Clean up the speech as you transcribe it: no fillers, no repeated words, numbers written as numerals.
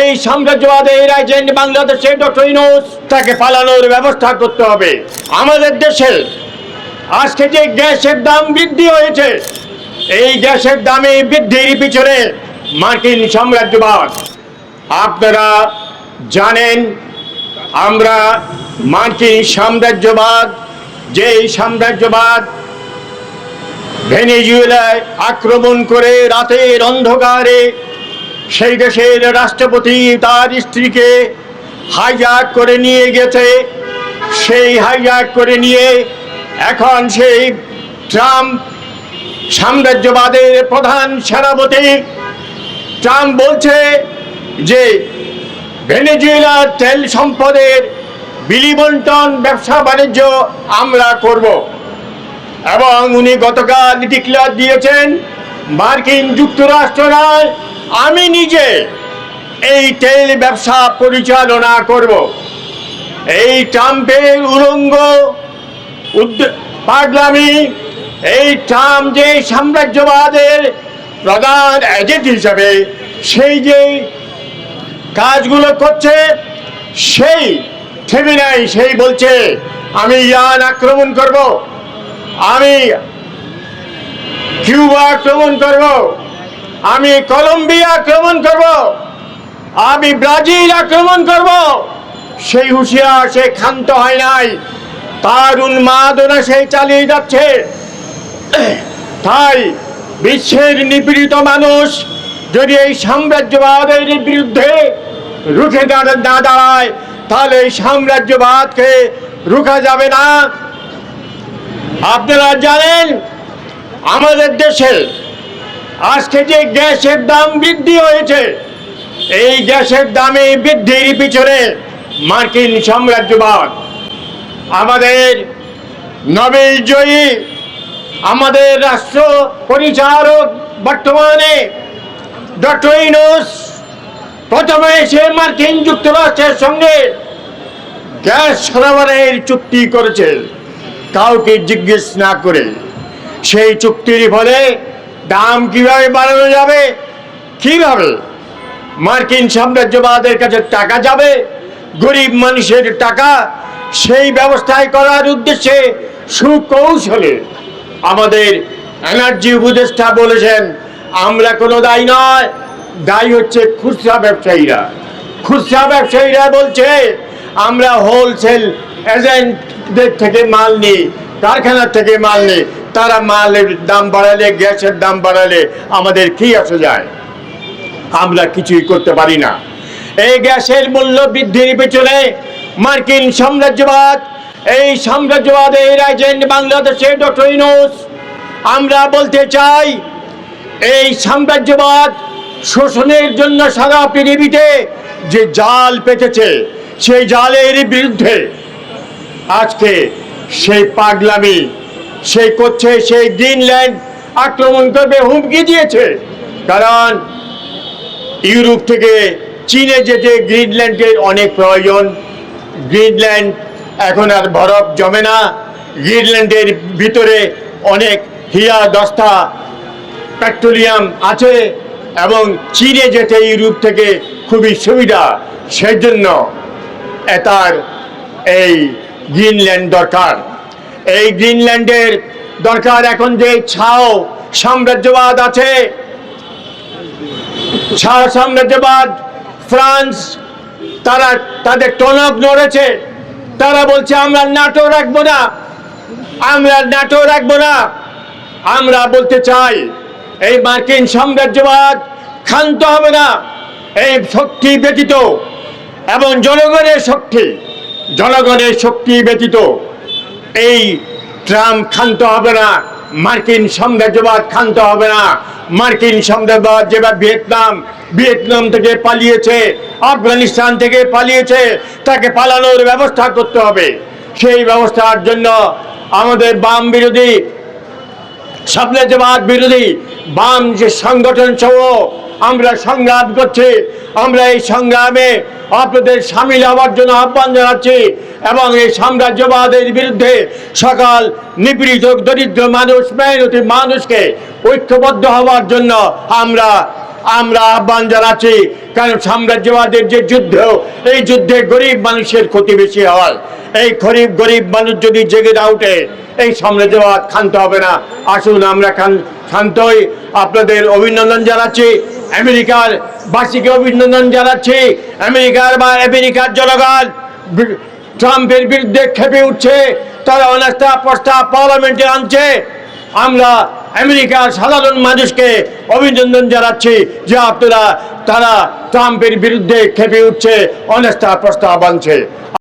এই সাম্রাজ্যবাদের এজেন্ট বাংলাদেশে ডক্টর ইউনূস তাকে পালানোর ব্যবস্থা করতে হবে। আমাদের দেশে আজকে যে গ্যাসের দাম বৃদ্ধি হয়েছে, এই গ্যাসের দামে বৃদ্ধির পিছনে মার্কিন সাম্রাজ্যবাদ। আপনারা জানেন আমরা মার্কিন সাম্রাজ্যবাদ, যেই সাম্রাজ্যবাদ ভেনেজুয়েলায় আক্রমণ করে রাতের অন্ধকারে সেই দেশের রাষ্ট্রপতি তার স্ত্রীকে হাইজ্যাক করে নিয়ে গেছে, সেই হাইজ্যাক করে নিয়ে এখন সেই ট্রাম্প সাম্রাজ্যবাদের প্রধান সেনাপতি ট্রাম্প বলছে যে ভেনেজুয়েলার তেল সম্পদের বিলিবন্টন ব্যবসা বাণিজ্য আমরা করব। এবং উনি গতকাল ডিক্লেয়ার দিয়েছেন মার্কিন যুক্তরাষ্ট্র নয়, আমি নিজে এই তেল ব্যবসা পরিচালনা করব। এই ট্রাম্পের উলঙ্গ পাগলামি, এই ট্রাম্প যে সাম্রাজ্যবাদের প্রধান এজেন্ট হিসাবে সেই যে কাজগুলো করছে, সেই থেমে নাই। সেই বলছে আমি ইরান আক্রমণ করব, আমি কিউবা আক্রমণ করব, আমি কলম্বিয়া আক্রমণ করব, আমি ব্রাজিল আক্রমণ করব। সেই হুঁশিয়ার সে ক্ষান্ত হয় নাই, তার উন্মাদনা সেই চালিয়ে যাচ্ছে। তাই বিশ্বের নিপীড়িত মানুষ যদি এই সাম্রাজ্যবাদের বিরুদ্ধে রুখে না দাঁড়ায়, তাহলে এই সাম্রাজ্যবাদকে রুখা যাবে না। আপনারা জানেন আমাদের দেশে আজকে যে গ্যাসের দাম বৃদ্ধি হয়েছে, এই গ্যাসের দামে বৃদ্ধির পিছনে মার্কিন সাম্রাজ্যবাদ। আমাদের নোবেল জয়ী আমাদের রাষ্ট্র পরিচালক বর্তমানে ডক্টর ইউনূস প্রথমে এসে মার্কিন যুক্তরাষ্ট্রের সঙ্গে গ্যাস সরবরাহের চুক্তি করেছে কাউকে জিজ্ঞেস না করে। সেই চুক্তির ফলে দাম কিভাবে বাড়ানো যাবে, কিভাবে মার্কিন সাম্রাজ্যবাদের কাছে টাকা যাবে, গরিব মানুষের টাকা, সেই ব্যবস্থায় করার উদ্দেশ্যে সুকৌশলে আমাদের এনার্জি উপদেষ্টা বলেছেন আমরা কোনো দায়ী নয়, দায়ী হচ্ছে খুচরা ব্যবসায়ীরা। খুচরা ব্যবসায়ীরা বলছে আমরা হোলসেল এজেন্টদের থেকে মাল নিই, কারখানার থেকে মাল নিই, তারা মালের দাম বাড়ালে, গ্যাসের দাম বাড়ালে আমাদের কি আসে যায়, আমরা কিছুই করতে পারি না। এই গ্যাসের মূল্য বৃদ্ধির পেছনে মার্কিন সাম্রাজ্যবাদ, এই সাম্রাজ্যবাদের এজেন্ট বাংলাদেশে ডক্টর ইউনূস। আমরা বলতে চাই এই সাম্রাজ্যবাদ শোষণের জন্য সারা পৃথিবীতে যে জাল পেতেছে, সেই জালের বিরুদ্ধে আজকে সেই পাগলামি সেই করছে। সেই গ্রিনল্যান্ড আক্রমণ করবে হুমকি দিয়েছে, কারণ ইউরোপ থেকে চীনে যেতে গ্রিনল্যান্ডের অনেক প্রয়োজন। গ্রিনল্যান্ড এখন আর বরফ জমে না, গ্রিনল্যান্ডের ভিতরে অনেক হীরা দস্তা পেট্রোলিয়াম আছে এবং চীনে যেতে ইউরোপ থেকে খুবই সুবিধা। সেই জন্য তার এই গ্রিনল্যান্ড দরকার। এই গ্রিনল্যান্ডের দরকার। এখন যে ছাও সাম্রাজ্যবাদ আছে, ছাও সাম্রাজ্যবাদ, ফ্রান্স, তারা তাদের টনক নড়েছে। তারা বলছে আমরা ন্যাটো রাখবো না, আমরা ন্যাটো রাখবো না। আমরা বলতে চাই এই মার্কিন সাম্রাজ্যবাদ ক্ষান্ত হবে না। এই শক্তি ব্যতীত এবং জনগণের শক্তি ব্যতীত এই ট্রাম্প ক্ষান্ত হবে না, মার্কিন সাম্রাজ্যবাদ ক্ষান্ত হবে না। মার্কিন সাম্রাজ্যবাদ যেভাবে ভিয়েতনাম থেকে পালিয়েছে, আফগানিস্তান থেকে পালিয়েছে, তাকে পালানোর ব্যবস্থা করতে হবে। সেই ব্যবস্থার জন্য আমাদের বাম বিরোধী, সাম্রাজ্যবাদ বিরোধী বাম যে সংগঠন সহ আমরা সংগ্রাম করছি, আমরা এই সংগ্রামে আপনাদের সামিল হওয়ার জন্য আহ্বান জানাচ্ছি এবং এই সাম্রাজ্যবাদের বিরুদ্ধে সকল নিপীড়িত দরিদ্র মানুষ, মেহনতি মানুষকে ঐক্যবদ্ধ হওয়ার জন্য আমরা আমরা আহ্বান জানাচ্ছি, কারণ সাম্রাজ্যবাদের যে যুদ্ধ, এই যুদ্ধে গরিব মানুষের ক্ষতি বেশি হয়। এই গরিব মানুষ যদি জেগে না উঠে, এই সাম্রাজ্যবাদ ক্ষান্ত হবে না। আসুন আমরা শান্ত হই। আপনাদের অভিনন্দন জানাচ্ছি, আমেরিকার বাসীকে অভিনন্দন জানাচ্ছি। আমেরিকার জনগণ ট্রাম্পের বিরুদ্ধে খেপে উঠছে, তারা অনাস্থা প্রস্তাব পার্লামেন্টে আনছে। আমরা আমেরিকার সাধারণ মানুষকে অভিনন্দন জানাচ্ছি যে তারা ট্রাম্পের বিরুদ্ধে খেপে উঠছে, অনাস্থা প্রস্তাব আনছে।